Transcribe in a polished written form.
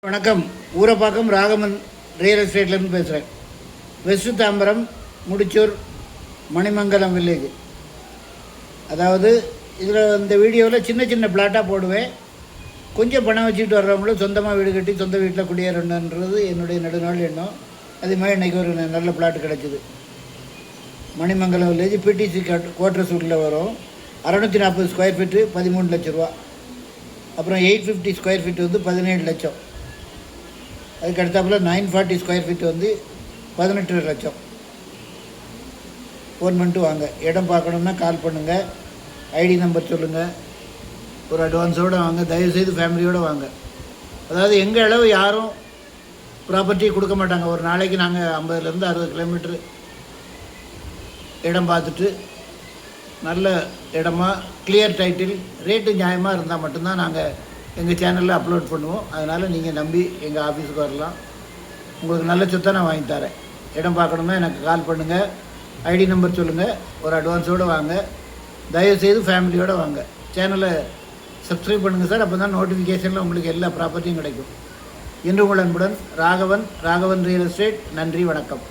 வணக்கம். ஊரப்பாக்கம் ராகவன் ரியல் எஸ்டேட்லேருந்து பேசுகிறேன். West Tambaram, Mudichur, Manimangalam village. அதாவது இதில் இந்த வீடியோவில் சின்ன சின்ன பிளாட்டாக போடுவேன். கொஞ்சம் பணம் வச்சுக்கிட்டு வர்றவங்களும் சொந்தமாக வீடு கட்டி சொந்த வீட்டில் குடியேறணுன்றது என்னுடைய நெடுநாள் எண்ணம். அதே மாதிரி இன்றைக்கி ஒரு நல்ல பிளாட் கிடச்சிது. மணிமங்கலம் வில்லேஜ் பிடிசி குவார்டர்ஸ் வீட்டில் வரும். 640 ஸ்கொயர் ஃபீட்டு 13 லட்ச ரூபா. அப்புறம் 850 ஸ்கொயர் ஃபீட் வந்து 17 லட்சம். அதுக்கு அடுத்தாப்பில் 940 ஸ்கொயர் ஃபீட் வந்து 18 லட்சம். ஃபோன் பண்ணிட்டு வாங்க. இடம் பார்க்கணுன்னா கால் பண்ணுங்கள். ஐடி நம்பர் சொல்லுங்கள். ஒரு அட்வான்ஸோடு வாங்க. தயவுசெய்து ஃபேமிலியோடு வாங்க. அதாவது எங்கள் அளவு யாரும் ப்ராப்பர்ட்டி கொடுக்க மாட்டாங்க. ஒரு நாளைக்கு நாங்கள் 50லேருந்து 60 கிலோமீட்ரு இடம் பார்த்துட்டு நல்ல இடமா கிளியர் டைட்டில் ரேட்டு நியாயமாக இருந்தால் மட்டும்தான் நாங்கள் எங்கள் சேனலில் அப்லோட் பண்ணுவோம். அதனால் நீங்கள் நம்பி எங்கள் ஆஃபீஸுக்கு வரலாம். உங்களுக்கு நல்ல சொத்தை நான் வாங்கி தரேன். இடம் பார்க்கணுன்னா எனக்கு கால் பண்ணுங்கள். ஐடி நம்பர் சொல்லுங்கள். ஒரு அட்வான்ஸோடு வாங்க. தயவுசெய்து ஃபேமிலியோடு வாங்க. சேனலை சப்ஸ்கிரைப் பண்ணுங்கள் சார். அப்போ தான் நோட்டிஃபிகேஷனில் உங்களுக்கு எல்லா ப்ராப்பர்ட்டியும் கிடைக்கும். இன்று உங்கள் அன்புடன் ராகவன் ரியல் எஸ்டேட். நன்றி, வணக்கம்.